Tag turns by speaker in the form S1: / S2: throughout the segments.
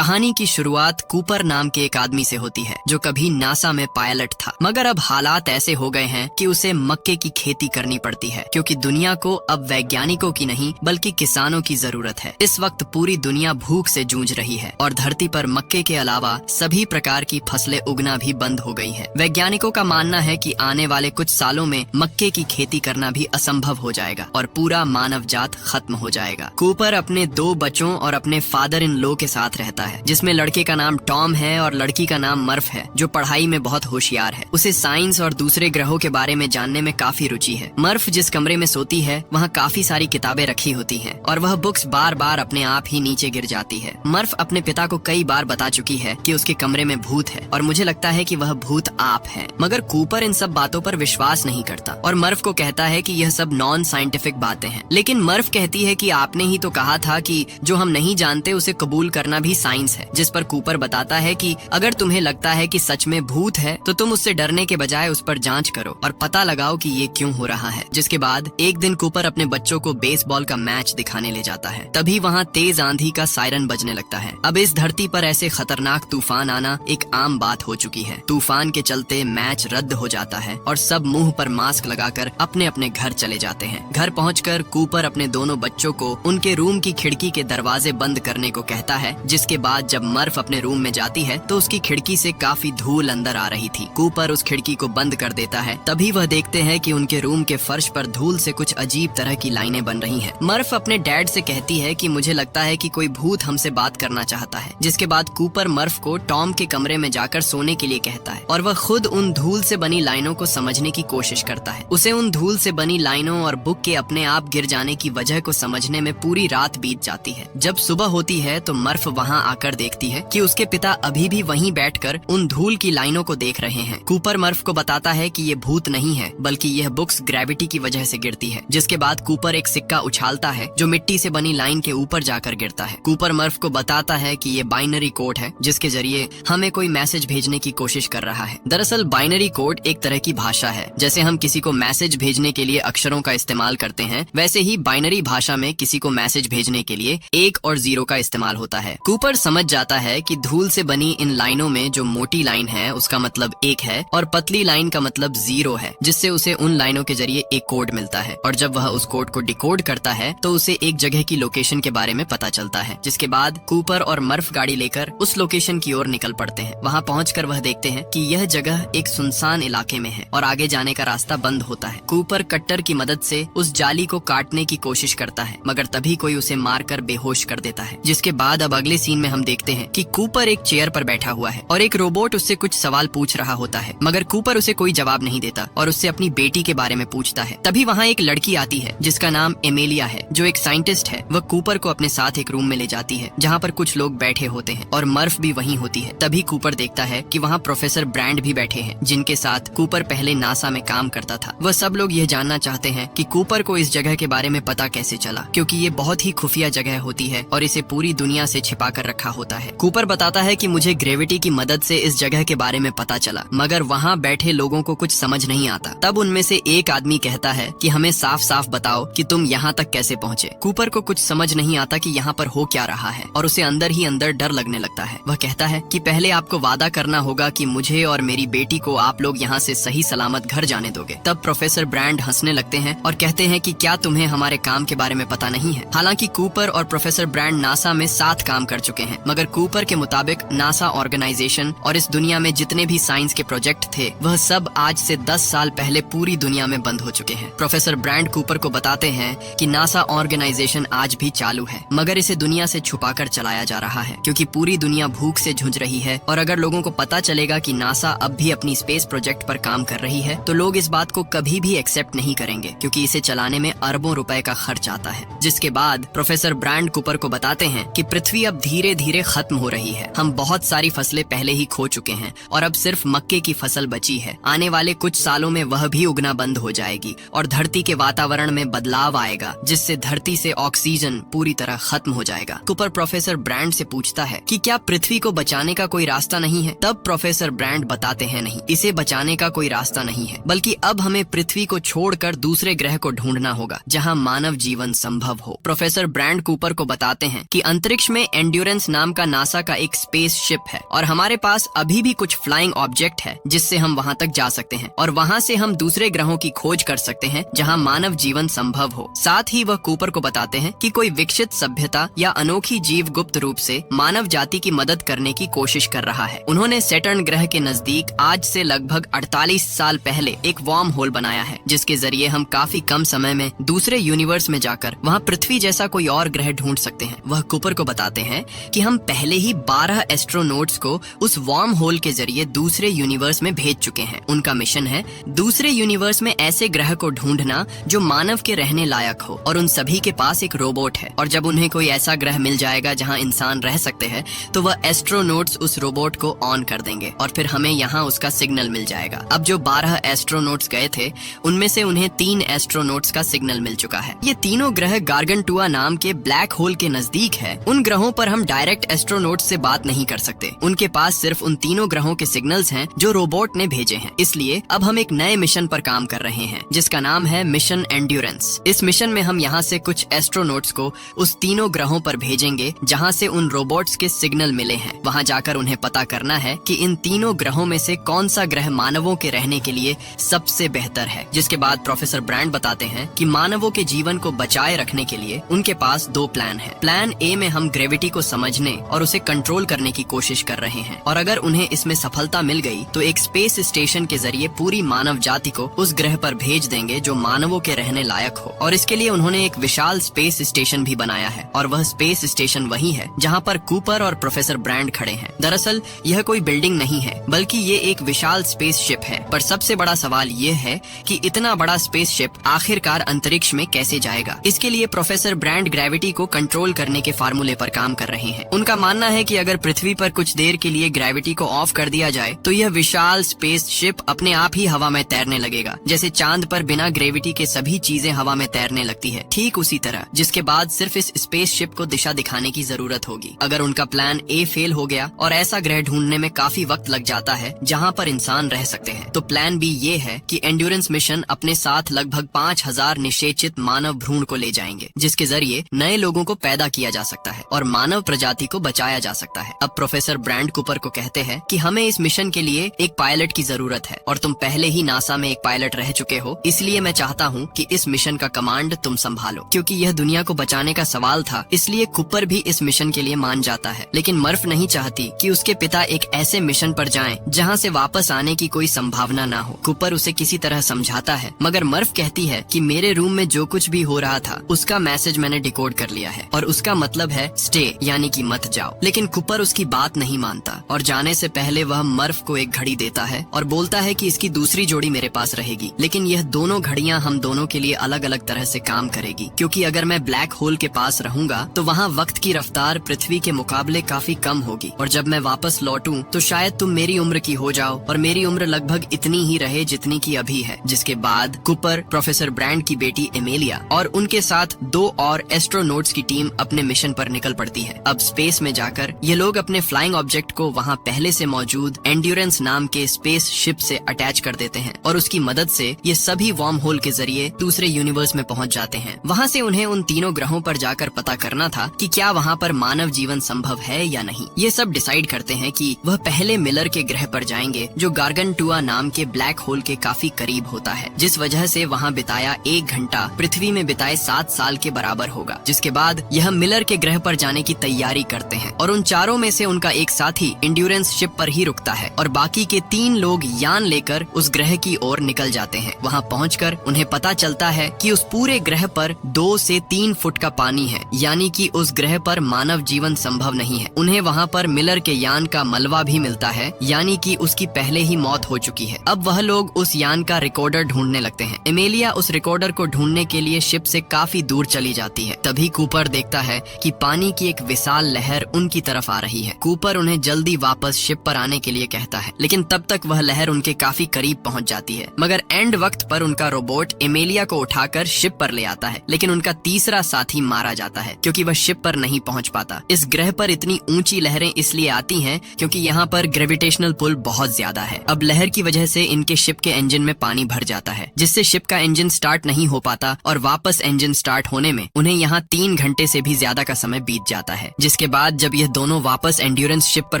S1: कहानी की शुरुआत कूपर नाम के एक आदमी से होती है जो कभी नासा में पायलट था, मगर अब हालात ऐसे हो गए हैं कि उसे मक्के की खेती करनी पड़ती है क्योंकि दुनिया को अब वैज्ञानिकों की नहीं बल्कि किसानों की जरूरत है। इस वक्त पूरी दुनिया भूख से जूझ रही है और धरती पर मक्के के अलावा सभी प्रकार की फसलें उगना भी बंद हो गई है। वैज्ञानिकों का मानना है कि आने वाले कुछ सालों में मक्के की खेती करना भी असंभव हो जाएगा और पूरा मानव जात खत्म हो जाएगा। कूपर अपने 2 बच्चों और अपने फादर इन लॉ के साथ रहता है, जिसमें लड़के का नाम टॉम है और लड़की का नाम मर्फ है, जो पढ़ाई में बहुत होशियार है। उसे साइंस और दूसरे ग्रहों के बारे में जानने में काफी रुचि है। मर्फ जिस कमरे में सोती है वहाँ काफी सारी किताबें रखी होती हैं और वह बुक्स बार बार अपने आप ही नीचे गिर जाती है। मर्फ अपने पिता को कई बार बता चुकी है कि उसके कमरे में भूत है और मुझे लगता है कि वह भूत आप है, मगर कूपर इन सब बातों पर विश्वास नहीं करता और मर्फ को कहता है कि यह सब नॉन साइंटिफिक बातें हैं। लेकिन मर्फ कहती है कि आपने ही तो कहा था कि जो हम नहीं जानते उसे कबूल करना भी साइंस है, जिस पर कूपर बताता है कि अगर तुम्हें लगता है कि सच में भूत है तो तुम उससे डरने के बजाय उस पर जांच करो और पता लगाओ कि ये क्यों हो रहा है। जिसके बाद एक दिन कूपर अपने बच्चों को बेसबॉल का मैच दिखाने ले जाता है। तभी वहाँ तेज आंधी का सायरन बजने लगता है। अब इस धरती पर ऐसे खतरनाक तूफान आना एक आम बात हो चुकी है। तूफान के चलते मैच रद्द हो जाता है और सब मुंह पर मास्क लगाकर अपने अपने घर चले जाते हैं। घर पहुंचकर कूपर अपने दोनों बच्चों को उनके रूम की खिड़की के दरवाजे बंद करने को कहता है। जिसके बाद जब मर्फ अपने रूम में जाती है तो उसकी खिड़की से काफी धूल अंदर आ रही थी। कूपर उस खिड़की को बंद कर देता है। तभी वह देखते हैं कि उनके रूम के फर्श पर धूल से कुछ अजीब तरह की लाइनें बन रही हैं। मर्फ अपने डैड से कहती है कि मुझे लगता है कि कोई भूत हमसे बात करना चाहता है। जिसके बाद कूपर मर्फ को टॉम के कमरे में जाकर सोने के लिए कहता है और वह खुद उन धूल से बनी लाइनों को समझने की कोशिश करता है। उसे उन धूल से बनी लाइनों और बुक के अपने आप गिर जाने की वजह को समझने में पूरी रात बीत जाती है। जब सुबह होती है तो मर्फ वहाँ आकर देखती है कि उसके पिता अभी भी वहीं बैठकर उन धूल की लाइनों को देख रहे हैं। कूपर मर्फ को बताता है कि ये भूत नहीं है बल्कि यह बुक्स ग्रेविटी की वजह से गिरती है। जिसके बाद कूपर एक सिक्का उछालता है जो मिट्टी से बनी लाइन के ऊपर जाकर गिरता है। कूपर मर्फ को बताता है कि ये बाइनरी कोड है जिसके जरिए हमें कोई मैसेज भेजने की कोशिश कर रहा है। दरअसल बाइनरी कोड एक तरह की भाषा है। जैसे हम किसी को मैसेज भेजने के लिए अक्षरों का इस्तेमाल करते हैं, वैसे ही बाइनरी भाषा में किसी को मैसेज भेजने के लिए 1 और 0 का इस्तेमाल होता है। कूपर समझ जाता है कि धूल से बनी इन लाइनों में जो मोटी लाइन है उसका मतलब 1 है और पतली लाइन का मतलब 0 है, जिससे उसे उन लाइनों के जरिए एक कोड मिलता है और जब वह उस कोड को डिकोड करता है तो उसे एक जगह की लोकेशन के बारे में पता चलता है। जिसके बाद कूपर और मर्फ गाड़ी लेकर उस लोकेशन की ओर निकल पड़ते हैं। वहाँ पहुंचकर वह देखते हैं कि यह जगह एक सुनसान इलाके में है और आगे जाने का रास्ता बंद होता है। कूपर कट्टर की मदद से उस जाली को काटने की कोशिश करता है, मगर तभी कोई उसे मारकर बेहोश कर देता है। जिसके बाद अब अगले सीन में हम देखते हैं कि कूपर एक चेयर पर बैठा हुआ है और एक रोबोट उससे कुछ सवाल पूछ रहा होता है, मगर कूपर उसे कोई जवाब नहीं देता और उससे अपनी बेटी के बारे में पूछता है। तभी वहाँ एक लड़की आती है जिसका नाम एमेलिया है, जो एक साइंटिस्ट है। वह कूपर को अपने साथ एक रूम में ले जाती है जहाँ पर कुछ लोग बैठे होते हैं और मर्फ भी वहीं होती है। तभी कूपर देखता है कि वहाँ प्रोफेसर ब्रांड भी बैठे हैं, जिनके साथ कूपर पहले नासा में काम करता था। वह सब लोग यह जानना चाहते हैं कि कूपर को इस जगह के बारे में पता कैसे चला, क्योंकि ये बहुत ही खुफिया जगह होती है और इसे पूरी दुनिया से छिपा कर रखा होता है। कूपर बताता है कि मुझे ग्रेविटी की मदद से इस जगह के बारे में पता चला, मगर वहाँ बैठे लोगों को कुछ समझ नहीं आता। तब उनमें से एक आदमी कहता है कि हमें साफ साफ बताओ कि तुम यहाँ तक कैसे पहुँचे। कूपर को कुछ समझ नहीं आता कि यहाँ पर हो क्या रहा है और उसे अंदर ही अंदर डर लगने लगता है। वह कहता है कि पहले आपको वादा करना होगा कि मुझे और मेरी बेटी को आप लोग यहाँ से सही सलामत घर जाने दोगे। तब प्रोफेसर ब्रांड हंसने लगते हैं और कहते हैं कि क्या तुम्हें हमारे काम के बारे में पता नहीं है। हालांकि कूपर और प्रोफेसर ब्रांड नासा में साथ काम कर चुके हैं, मगर कूपर के मुताबिक नासा ऑर्गेनाइजेशन और इस दुनिया में जितने भी साइंस के प्रोजेक्ट थे वह सब आज से 10 साल पहले पूरी दुनिया में बंद हो चुके हैं। प्रोफेसर ब्रांड कूपर को बताते हैं कि नासा ऑर्गेनाइजेशन आज भी चालू है, मगर इसे दुनिया से छुपाकर चलाया जा रहा है क्योंकि पूरी दुनिया भूख से जूझ रही है और अगर लोगों को पता चलेगा कि नासा अब भी अपनी स्पेस प्रोजेक्ट पर काम कर रही है तो लोग इस बात को कभी भी एक्सेप्ट नहीं करेंगे, क्योंकि इसे चलाने में अरबों रुपए का खर्च आता है। जिसके बाद प्रोफेसर ब्रांड कूपर को बताते हैं कि पृथ्वी अब धीरे धीरे खत्म हो रही है। हम बहुत सारी फसलें पहले ही खो चुके हैं और अब सिर्फ मक्के की फसल बची है। आने वाले कुछ सालों में वह भी उगना बंद हो जाएगी और धरती के वातावरण में बदलाव आएगा, जिससे धरती से ऑक्सीजन पूरी तरह खत्म हो जाएगा। कूपर प्रोफेसर ब्रांड से पूछता है कि क्या पृथ्वी को बचाने का कोई रास्ता नहीं है। तब प्रोफेसर ब्रांड बताते हैं नहीं, इसे बचाने का कोई रास्ता नहीं है, बल्कि अब हमें पृथ्वी को छोड़कर दूसरे ग्रह को ढूंढना होगा जहां मानव जीवन संभव हो। प्रोफेसर ब्रांड कूपर को बताते हैं कि अंतरिक्ष में एंड्योरेंस नाम का नासा का एक स्पेस शिप है और हमारे पास अभी भी कुछ फ्लाइंग ऑब्जेक्ट है जिससे हम वहाँ तक जा सकते हैं और वहाँ से हम दूसरे ग्रहों की खोज कर सकते हैं जहाँ मानव जीवन संभव हो। साथ ही वह कूपर को बताते हैं कि कोई विकसित सभ्यता या अनोखी जीव गुप्त रूप से मानव जाति की मदद करने की कोशिश कर रहा है। उन्होंने सैटर्न ग्रह के नजदीक आज से लगभग 48 साल पहले एक वार्म होल बनाया है जिसके जरिए हम काफी कम समय में दूसरे यूनिवर्स में जाकर वहाँ पृथ्वी जैसा कोई और ग्रह ढूंढ सकते हैं। वह कूपर को बताते हैं कि हम पहले ही 12 एस्ट्रोनॉट्स को उस वार्म होल के जरिए दूसरे यूनिवर्स में भेज चुके हैं। उनका मिशन है दूसरे यूनिवर्स में ऐसे ग्रह को ढूंढना जो मानव के रहने लायक हो और उन सभी के पास एक रोबोट है और जब उन्हें कोई ऐसा ग्रह मिल जाएगा जहां इंसान रह सकते हैं तो वह एस्ट्रोनॉट्स उस रोबोट को ऑन कर देंगे और फिर हमें यहां उसका सिग्नल मिल जाएगा। अब जो 12 एस्ट्रोनॉट्स गए थे उनमें से उन्हें 3 एस्ट्रोनॉट्स का सिग्नल मिल चुका है। ये तीनों ग्रह गार्गंटुआ नाम के ब्लैक होल के नजदीक है। उन ग्रहों पर हम डायरेक्ट एस्ट्रोनॉट्स से बात नहीं कर सकते, उनके पास सिर्फ उन तीनों ग्रहों के सिग्नल्स हैं जो रोबोट ने भेजे हैं। इसलिए अब हम एक नए मिशन पर काम कर रहे हैं जिसका नाम है मिशन एंड्योरेंस। इस मिशन में हम यहाँ से कुछ एस्ट्रोनॉट्स को उस तीनों ग्रहों पर भेजेंगे जहाँ से उन रोबोट्स के सिग्नल मिले हैं। वहाँ जाकर उन्हें पता करना है कि इन तीनों ग्रहों में से कौन सा ग्रह मानवों के रहने के लिए सबसे बेहतर है। जिसके बाद प्रोफेसर ब्रैंड बताते हैं कि मानवों के जीवन को बचाए रखने के लिए उनके पास 2 प्लान है। प्लान ए में हम ग्रेविटी को समझने और उसे कंट्रोल करने की कोशिश कर रहे हैं और अगर उन्हें इसमें सफलता मिल गई तो एक स्पेस स्टेशन के जरिए पूरी मानव जाति को उस ग्रह पर भेज देंगे जो मानवों के रहने लायक हो। और इसके लिए उन्होंने एक विशाल स्पेस स्टेशन भी बनाया है और वह स्पेस स्टेशन वही है जहाँ पर कूपर और प्रोफेसर ब्रैंड खड़े हैं। दरअसल यह कोई बिल्डिंग नहीं है बल्कि ये एक विशाल स्पेस शिप है। पर सबसे बड़ा सवाल ये है कि इतना बड़ा स्पेस शिप आखिरकार अंतरिक्ष में कैसे जाएगा। इसके लिए प्रोफेसर ब्रैंड ग्रेविटी को कंट्रोल करने के फार्मूले पर काम कर रहे हैं। उनका मानना है कि अगर पृथ्वी पर कुछ देर के लिए ग्रेविटी को ऑफ कर दिया जाए तो यह विशाल स्पेस शिप अपने आप ही हवा में तैरने लगेगा, जैसे चांद पर बिना ग्रेविटी के सभी चीजें हवा में तैरने लगती है, ठीक उसी तरह। जिसके बाद सिर्फ इस स्पेस शिप को दिशा दिखाने की जरूरत होगी। अगर उनका प्लान ए फेल हो गया और ऐसा ग्रह ढूंढने में काफी वक्त लग जाता है जहाँ पर इंसान रह सकते हैं तो प्लान बी ये है कि एंड्योरेंस मिशन अपने साथ लगभग 5000 निषेचित मानव भ्रूण को ले जाएंगे जिसके जरिए नए लोगों को पैदा किया जा सकता है और मानव प्रजाति को बचाया जा सकता है। अब प्रोफेसर ब्रैंड कूपर को कहते हैं कि हमें इस मिशन के लिए एक पायलट की जरूरत है और तुम पहले ही नासा में एक पायलट रह चुके हो, इसलिए मैं चाहता हूँ कि इस मिशन का कमांड तुम संभालो। क्योंकि यह दुनिया को बचाने का सवाल था इसलिए कूपर भी इस मिशन के लिए मान जाता है। लेकिन मर्फ नहीं चाहती कि उसके पिता एक ऐसे मिशन पर जाएं जहां से वापस आने की कोई संभावना ना हो। कूपर उसे किसी तरह समझाता है मगर मर्फ कहती है कि मेरे रूम में जो कुछ भी हो रहा था उसका मैसेज मैंने डिकोड कर लिया है और उसका मतलब है स्टे, यानी कि मत जाओ। लेकिन कूपर उसकी बात नहीं मानता और जाने से पहले वह मर्फ को एक घड़ी देता है और बोलता है कि इसकी दूसरी जोड़ी मेरे पास रहेगी, लेकिन यह दोनों घड़ियां हम दोनों के लिए अलग अलग तरह से काम करेगी। क्योंकि अगर मैं ब्लैक होल के पास रहूंगा तो वहाँ वक्त की रफ्तार पृथ्वी के मुकाबले काफी कम होगी और जब मैं वापस लौटूं तो शायद तुम मेरी उम्र की हो जाओ और मेरी उम्र लगभग इतनी ही रहे जितनी की अभी है। जिसके बाद कूपर, प्रोफेसर ब्रैंड की बेटी एमेलिया और उनके साथ 2 और एस्ट्रोनॉट्स की टीम अपने मिशन पर निकल पड़ती है। अब स्पेस में जाकर ये लोग अपने फ्लाइंग ऑब्जेक्ट को वहाँ पहले से मौजूद एंड्योरेंस नाम के स्पेस शिप से अटैच कर देते हैं और उसकी मदद से ये सभी वार्म होल के जरिए दूसरे यूनिवर्स में पहुँच जाते हैं। वहाँ से उन्हें उन तीनों ग्रहों पर जाकर पता करना था कि क्या वहाँ पर मानव जीवन संभव है या नहीं। ये सब डिसाइड करते हैं कि वह पहले मिलर के ग्रह पर जाएंगे जो गार्गंटुआ नाम के ब्लैक होल के काफी करीब होता है, जिस वजह से वहाँ बिताया 1 घंटा पृथ्वी में बिताए 7 साल के बराबर होगा। जिसके बाद यह मिलर के ग्रह पर जाने की तैयारी करते हैं और उन चारों में से उनका एक साथी एंड्योरेंस शिप पर ही रुकता है और बाकी के 3 लोग यान लेकर उस ग्रह की ओर निकल जाते हैं। वहाँ पहुँचकर उन्हें पता चलता है कि उस पूरे ग्रह पर 2 से 3 फुट का पानी है, यानी कि उस ग्रह पर मानव जीवन संभव नहीं है। उन्हें वहाँ पर मिलर के यान का मलबा भी मिलता है, यानी कि उसकी पहले ही मौत हो चुकी है। अब वह लोग उस यान का रिकॉर्डर ढूंढने लगते हैं। एमेलिया उस रिकॉर्डर को ढूंढने के लिए शिप से काफी दूर चली जाती है। तभी कूपर देखता है कि पानी की एक विशाल लहर उनकी तरफ आ रही है। कूपर उन्हें जल्दी वापस शिप पर आने के लिए कहता है, लेकिन तब तक वह लहर उनके काफी करीब पहुंच जाती है। मगर एंड वक्त पर उनका रोबोट एमेलिया को उठाकर शिप पर ले आता है, लेकिन उनका तीसरा साथी मारा जाता है क्योंकि वह शिप पर नहीं पहुंच पाता। इस ग्रह पर इतनी ऊंची लहरें इसलिए आती हैं क्योंकि यहाँ पर ग्रेविटेशनल पुल बहुत ज्यादा है। अब लहर की वजह से इनके शिप के इंजन में पानी भर जाता है, जिससे शिप का इंजन स्टार्ट नहीं हो पाता और वापस इंजन स्टार्ट होने में उन्हें यहाँ 3 घंटे से भी ज्यादा का समय बीत जाता है। जिसके बाद जब यह दोनों वापस एंड्योरेंस शिप पर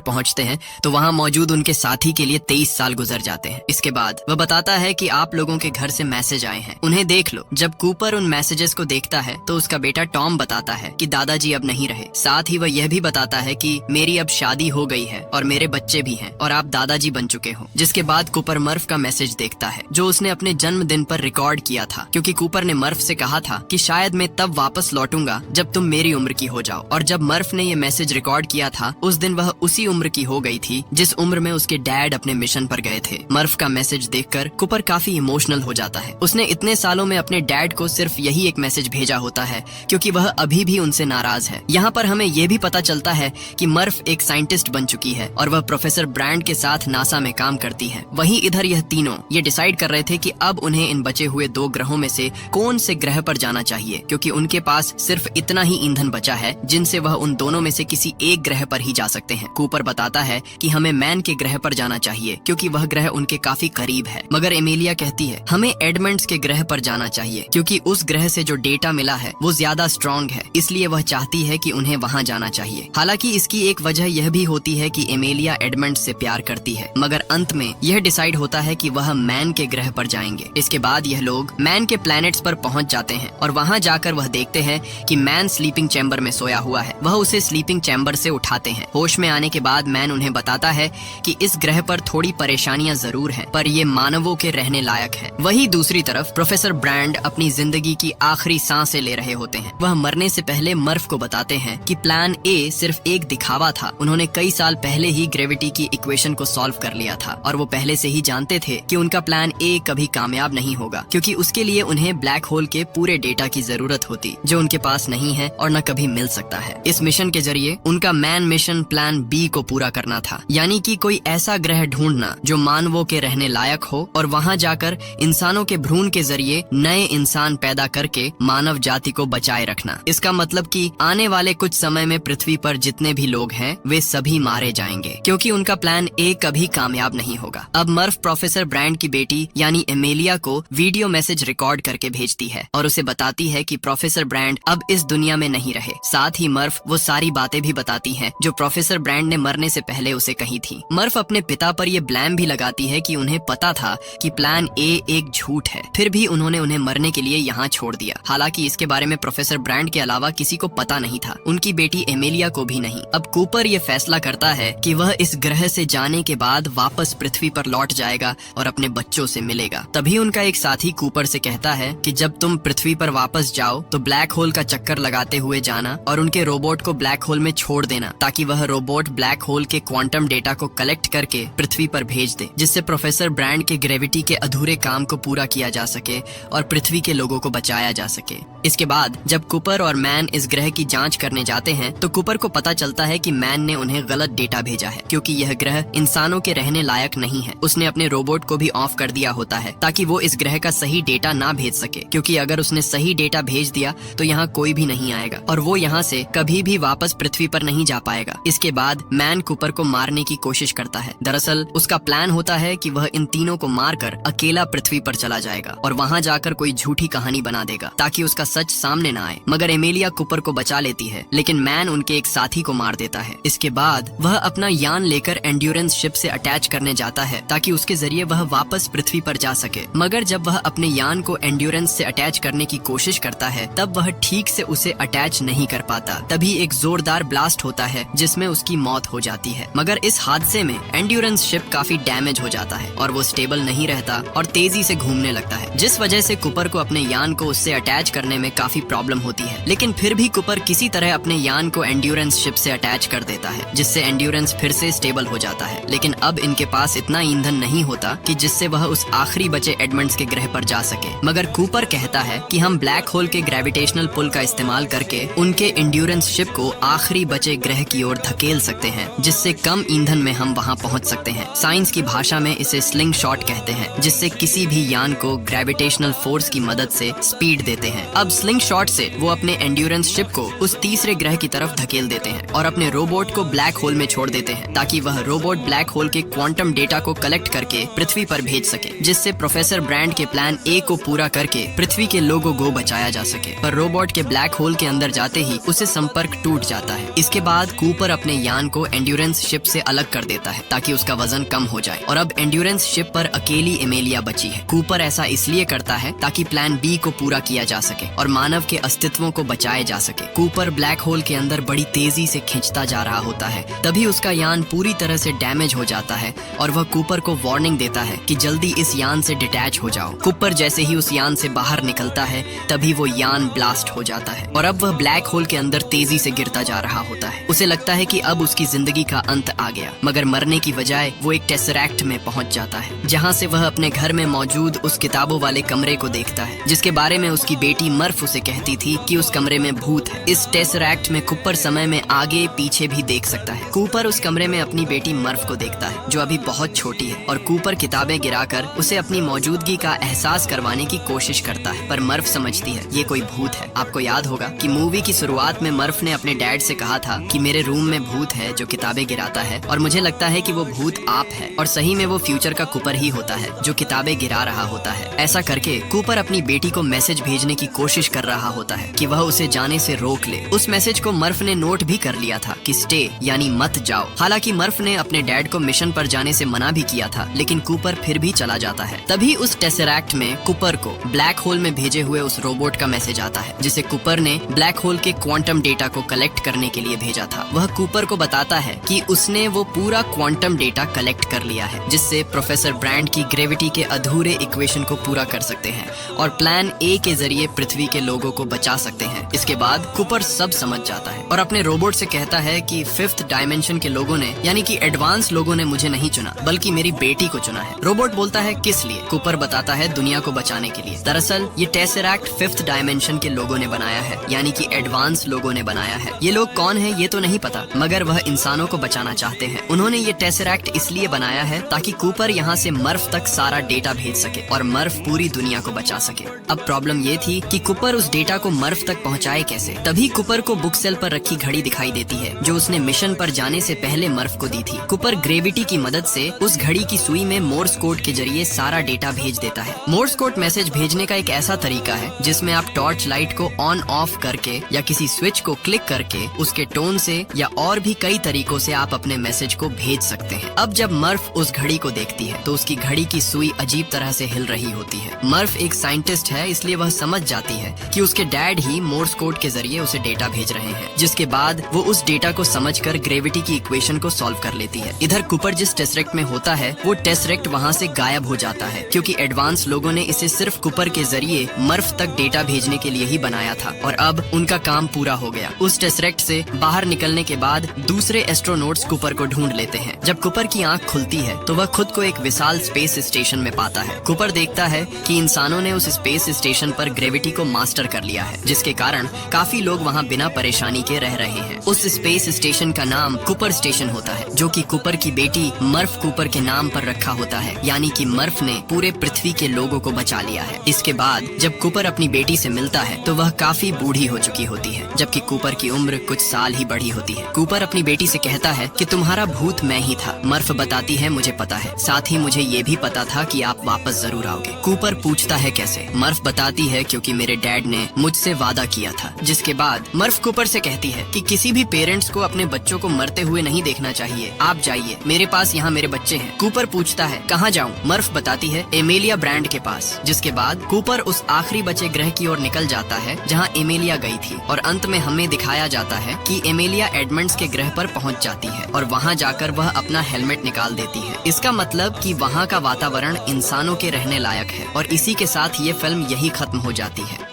S1: पहुंचते हैं तो वहां मौजूद उनके साथी के लिए 23 साल गुजर जाते हैं। इसके बाद वह बताता है कि आप लोगों के घर से मैसेज आए हैं, उन्हें देख लो। जब कूपर उन मैसेजेस को देखता है तो उसका बेटा टॉम बताता है कि दादाजी अब नहीं रहे। साथ ही वह यह भी बताता है कि मेरी अब शादी हो गई है और मेरे बच्चे भी हैं और आप दादाजी बन चुके हो। जिसके बाद कूपर मर्फ का मैसेज देखता है जो उसने अपने जन्मदिन पर रिकॉर्ड किया था, क्योंकि कूपर ने मर्फ से कहा था कि शायद मैं तब वापस लौटूंगा जब तुम मेरी उम्र की हो जाओ। और जब मर्फ ने ये मैसेज रिकॉर्ड किया था उस दिन वह उसी उम्र की हो गई थी जिस उम्र में उसके डैड अपने मिशन पर गए थे। मर्फ का मैसेज देखकर कूपर काफी इमोशनल हो जाता है। उसने इतने सालों में अपने डैड को सिर्फ यही एक मैसेज भेजा होता है क्योंकि वह अभी भी उनसे नाराज है। यहाँ पर हमें यह भी पता चलता है कि मर्फ एक साइंटिस्ट बन चुकी है और वह प्रोफेसर ब्रैंड के साथ नासा में काम करती है। वहीं इधर यह तीनों ये डिसाइड कर रहे थे कि अब उन्हें इन बचे हुए 2 ग्रहों में से कौन से ग्रह पर जाना चाहिए, क्योंकि उनके पास सिर्फ इतना ही ईंधन बचा है जिनसे वह उन दोनों में से किसी एक ग्रह पर ही जा सकते हैं। कूपर बताता है कि हमें मैन के ग्रह पर जाना चाहिए क्योंकि वह ग्रह उनके काफी करीब है, मगर एमेलिया कहती है हमें एडमंड्स के ग्रह पर जाना चाहिए क्योंकि उस ग्रह से जो डेटा मिला है वो ज्यादा स्ट्रॉन्ग है, इसलिए वह चाहती है कि उन्हें वहाँ जाना चाहिए। हालांकि इसकी एक वजह यह भी होती है कि एमेलिया एडमंड्स से प्यार करती है, मगर अंत में यह डिसाइड होता है कि वह मैन के ग्रह पर जाएंगे। इसके बाद यह लोग मैन के प्लैनेट्स पर पहुंच जाते हैं और वहां जाकर वह देखते हैं कि मैन स्लीपिंग चैम्बर में सोया हुआ है। वह उसे स्लीपिंग चैम्बर से उठाते हैं। होश में आने के बाद मैन उन्हें बताता है कि इस ग्रह पर थोड़ी परेशानियां जरूर हैं, पर ये मानवों के रहने लायक है। वहीं दूसरी तरफ प्रोफेसर ब्रैंड अपनी जिंदगी की आखिरी सांसें ले रहे होते हैं। वह मरने से पहले मर्फ को बताते हैं कि प्लान ए सिर्फ एक दिखावा था। उन्होंने कई साल पहले ही ग्रेविटी की इक्वेशन को सॉल्व कर लिया था और वो पहले से ही जानते थे कि उनका प्लान ए कभी कामयाब नहीं होगा, क्योंकि उसके लिए उन्हें ब्लैक होल के पूरे डेटा की जरूरत होती जो उनके पास नहीं है और न कभी मिल सकता है। इस मिशन के जरिए उनका मैन मिशन प्लान बी को पूरा करना था, यानी कि कोई ऐसा ग्रह ढूंढना जो मानवों के रहने लायक हो और वहां जाकर इंसानों के भ्रूण के जरिए नए इंसान पैदा करके मानव जाति को बचाए रखना। इसका मतलब कि आने वाले कुछ समय में पृथ्वी पर जितने भी लोग हैं वे सभी मारे जाएंगे, क्योंकि उनका प्लान ए कभी कामयाब नहीं होगा। अब मर्फ प्रोफेसर ब्रैंड की बेटी यानी एमेलिया को वीडियो मैसेज रिकॉर्ड करके भेजती है और उसे बताती है कि प्रोफेसर ब्रैंड अब इस दुनिया में नहीं रहे। साथ ही मर्फ वो सारी बातें भी बताती है जो प्रोफेसर ब्रैंड ने मरने से पहले उसे कही थी। मर्फ अपने पिता पर ये ब्लेम भी लगाती है कि उन्हें पता था कि प्लान ए एक झूठ है, फिर भी उन्होंने उन्हें मरने के लिए यहाँ छोड़ दिया। हालांकि इसके बारे में प्रोफेसर ब्रैंड के अलावा किसी को पता नहीं था, उनकी बेटी एमेलिया को भी नहीं। अब कूपर ये फैसला करता है कि वह इस ग्रह से जाने के बाद वापस पृथ्वी पर लौट जाएगा और अपने बच्चों से मिलेगा। तभी उनका एक साथी कूपर से कहता है कि जब तुम पृथ्वी पर वापस जाओ तो ब्लैक होल का चक्कर लगाते हुए जाना और उनके रोबोट को ब्लैक होल में छोड़ देना, ताकि वह रोबोट ब्लैक होल के क्वांटम डेटा को कलेक्ट करके पृथ्वी पर भेज दे, जिससे प्रोफेसर ब्रैंड के ग्रेविटी के अधूरे काम को पूरा किया जा सके और पृथ्वी के लोगों को बचाया जा सके। इसके बाद जब कूपर और मैन इस ग्रह की जांच करने जाते हैं तो कूपर को पता चलता है कि मैन ने उन्हें गलत डेटा भेजा है, क्योंकि यह ग्रह इंसानों के रहने लायक नहीं है। उसने अपने रोबोट को भी ऑफ कर दिया होता है ताकि वो इस ग्रह का सही डेटा ना भेज सके, क्योंकि अगर उसने सही डेटा भेज दिया तो यहाँ कोई भी नहीं आएगा और वो यहाँ से कभी भी वापस पृथ्वी पर नहीं जा पाएगा। इसके बाद मैन कूपर को मारने की कोशिश करता है। दरअसल उसका प्लान होता है कि वह इन तीनों को मारकर अकेला पृथ्वी पर चला जाएगा और वहाँ जाकर कोई झूठी कहानी बना देगा ताकि उसका सच सामने ना आए। मगर एमेलिया कूपर को बचा लेती है, लेकिन मैन उनके एक साथी को मार देता है। इसके बाद वह अपना यान लेकर एंड्योरेंस शिप से अटैच करने जाता है ताकि उसके जरिए वह वापस पृथ्वी पर जा सके। मगर जब वह अपने यान को एंड्योरेंस से अटैच करने की कोशिश करता है तब वह ठीक से उसे अटैच नहीं कर पाता। तभी एक जोरदार ब्लास्ट होता है जिसमें उसकी मौत हो जाती है। मगर इस हादसे में एंड्योरेंस शिप काफी डैमेज हो जाता है और वो स्टेबल नहीं रहता और तेजी से घूमने लगता है, जिस वजह से कूपर को अपने यान को उससे अटैच करने में काफी प्रॉब्लम होती है। लेकिन फिर भी कूपर किसी तरह अपने यान को एंड्योरेंस शिप से अटैच कर देता है, जिससे एंड्योरेंस फिर से स्टेबल हो जाता है। लेकिन अब इनके पास इतना ईंधन नहीं होता कि जिससे वह उस आखिरी बचे एडमंड्स के ग्रह पर जा सके। मगर कूपर कहता है कि हम ब्लैक होल के ग्रेविटेशनल पुल का इस्तेमाल करके उनके एंड्योरेंस शिप को आखिरी बचे ग्रह की ओर धकेल सकते हैं, जिससे कम ईंधन में हम वहां पहुंच सकते हैं। साइंस की भाषा में इसे स्लिंग शॉट कहते हैं, जिससे किसी भी यान को ग्रेविटेशनल फोर्स की मदद से स्पीड देते हैं। अब स्लिंग शॉट से वो अपने एंड्योरेंस शिप को उस तीसरे ग्रह की तरफ धकेल देते हैं और अपने रोबोट को ब्लैक होल में छोड़ देते हैं ताकि वह रोबोट ब्लैक होल के क्वांटम डेटा को कलेक्ट करके पृथ्वी पर भेज सके, जिससे प्रोफेसर ब्रैंड के प्लान ए को पूरा करके पृथ्वी के लोगों को बचाया जा सके। पर रोबोट के ब्लैक होल के अंदर जाते ही उसे संपर्क टूट टूट जाता है। इसके बाद कूपर अपने यान को एंड्योरेंस शिप से अलग कर देता है ताकि उसका वजन कम हो जाए और अब एंड्योरेंस शिप पर अकेली एमेलिया बची है। कूपर ऐसा इसलिए करता है ताकि प्लान बी को पूरा किया जा सके और मानव के अस्तित्वों को बचाया जा सके। कूपर ब्लैक होल के अंदर बड़ी तेजी से खिंचता जा रहा होता है, तभी उसका यान पूरी तरह से डैमेज हो जाता है और वह कूपर को वार्निंग देता है कि जल्दी इस यान से डिटैच हो जाओ। कूपर जैसे ही उस यान से बाहर निकलता है तभी वो यान ब्लास्ट हो जाता है और अब वह ब्लैक होल के अंदर तेजी से गिरता जा रहा होता है। उसे लगता है कि अब उसकी जिंदगी का अंत आ गया, मगर मरने की बजाय वो एक टेसरैक्ट में पहुंच जाता है, जहां से वह अपने घर में मौजूद उस किताबों वाले कमरे को देखता है जिसके बारे में उसकी बेटी मर्फ उसे कहती थी कि उस कमरे में भूत है। इस टेसरैक्ट में कूपर समय में आगे पीछे भी देख सकता है। कूपर उस कमरे में अपनी बेटी मर्फ को देखता है जो अभी बहुत छोटी है और कूपर किताबें गिराकर उसे अपनी मौजूदगी का एहसास करवाने की कोशिश करता है, पर मर्फ समझती है ये कोई भूत है। आपको याद होगा कि मूवी की शुरुआत में मर्फ ने अपने डैड से कहा था कि मेरे रूम में भूत है जो किताबें गिराता है और मुझे लगता है कि वो भूत आप है, और सही में वो फ्यूचर का कूपर ही होता है जो किताबें गिरा रहा होता है। ऐसा करके कूपर अपनी बेटी को मैसेज भेजने की कोशिश कर रहा होता है कि वह उसे जाने से रोक ले। उस मैसेज को मर्फ ने नोट भी कर लिया था कि स्टे यानी मत जाओ। हालांकि मर्फ ने अपने डैड को मिशन पर जाने से मना भी किया था, लेकिन कूपर फिर भी चला जाता है। तभी उस टेसरैक्ट में कूपर को ब्लैक होल में भेजे हुए उस रोबोट का मैसेज आता है जिसे कूपर ने ब्लैक होल के क्वांटम डेटा को कलेक्ट करने के लिए भेजा था। वह कूपर को बताता है कि उसने वो पूरा क्वांटम डेटा कलेक्ट कर लिया है जिससे प्रोफेसर ब्रैंड की ग्रेविटी के अधूरे इक्वेशन को पूरा कर सकते हैं और प्लान ए के जरिए पृथ्वी के लोगों को बचा सकते हैं। इसके बाद कूपर सब समझ जाता है और अपने रोबोट से कहता है कि 5th डायमेंशन के लोगों ने यानी कि एडवांस लोगों ने मुझे नहीं चुना बल्कि मेरी बेटी को चुना है। रोबोट बोलता है किस लिए? कूपर बताता है दुनिया को बचाने के लिए। दरअसल ये टेसरैक्ट 5th डायमेंशन के लोगों ने बनाया है, यानी कि एडवांस लोगों ने बनाया है। ये लोग कौन है ये तो नहीं पता, मगर वह इंसानों को बचाना चाहते हैं। उन्होंने ये टेसरैक्ट इसलिए बनाया है ताकि कूपर यहाँ से मर्फ तक सारा डेटा भेज सके और मर्फ पूरी दुनिया को बचा सके। अब प्रॉब्लम ये थी कि कूपर उस डेटा को मर्फ तक पहुँचाए कैसे। तभी कूपर को बुक सेल पर रखी घड़ी दिखाई देती है जो उसने मिशन पर जाने से पहले मर्फ को दी थी। कूपर ग्रेविटी की मदद से उस घड़ी की सुई में मोर्स कोड के जरिए सारा डेटा भेज देता है। मोर्स कोड मैसेज भेजने का एक ऐसा तरीका है जिसमें आप टॉर्च लाइट को ऑन ऑफ करके या किसी स्विच को क्लिक करके उसके टोन से या और भी कई तरीकों से आप अपने मैसेज को भेज सकते हैं। अब जब मर्फ उस घड़ी को देखती है तो उसकी घड़ी की सुई अजीब तरह से हिल रही होती है। मर्फ एक साइंटिस्ट है, इसलिए वह समझ जाती है कि उसके डैड ही मोर्स कोड के जरिए उसे डेटा भेज रहे हैं, जिसके बाद वो उस डेटा को समझकर ग्रेविटी की इक्वेशन को सॉल्व कर लेती है। इधर कूपर जिस टेसरैक्ट में होता है वो टेसरैक्ट वहाँ से गायब हो जाता है क्योंकि एडवांस लोगों ने इसे सिर्फ कूपर के जरिए मर्फ तक डेटा भेजने के लिए ही बनाया था और अब उनका काम पूरा हो गया। उस टेसरैक्ट से बाहर निकलने के बाद दूसरे एस्ट्रोनॉट्स कूपर को ढूंढ लेते हैं। जब कूपर की आंख खुलती है तो वह खुद को एक विशाल स्पेस स्टेशन में पाता है। कूपर देखता है कि इंसानों ने उस स्पेस स्टेशन पर ग्रेविटी को मास्टर कर लिया है, जिसके कारण काफी लोग वहाँ बिना परेशानी के रह रहे हैं। उस स्पेस स्टेशन का नाम कूपर स्टेशन होता है जो कि कूपर की बेटी मर्फ कूपर के नाम पर रखा होता है, यानी कि मर्फ ने पूरे पृथ्वी के लोगों को बचा लिया है। इसके बाद जब कूपर अपनी बेटी से मिलता है तो वह काफी बूढ़ी हो चुकी होती है, जबकि कूपर की उम्र कुछ साल ही बढ़ी होती है। कूपर अपनी बेटी से कहता है कि तुम्हारा भूत मैं ही था। मर्फ बताती है मुझे पता है, साथ ही मुझे ये भी पता था कि आप वापस जरूर आओगे। कूपर पूछता है कैसे? मर्फ बताती है क्योंकि मेरे डैड ने मुझसे वादा किया था। जिसके बाद मर्फ कूपर से कहती है कि किसी भी पेरेंट्स को अपने बच्चों को मरते हुए नहीं देखना चाहिए, आप जाइए, मेरे पास यहाँ मेरे बच्चे हैं। कूपर पूछता है कहाँ जाऊँ? मर्फ बताती है एमेलिया ब्रैंड के पास। जिसके बाद कूपर उस आखिरी बचे ग्रह की ओर निकल जाता है जहाँ एमेलिया गई थी और अंत में हमें दिखाया जाता है कि एमेलिया एडमंड्स के ग्रह पर पहुँच जाती है और वहाँ जाकर वह अपना हेलमेट निकाल देती है। इसका मतलब कि वहाँ का वातावरण इंसानों के रहने लायक है और इसी के साथ ये फिल्म यही खत्म हो जाती है।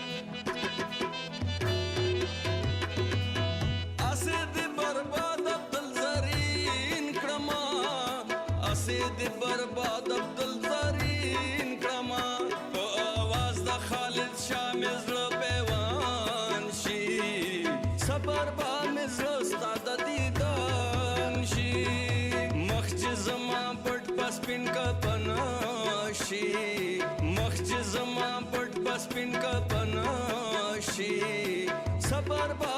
S2: Sabar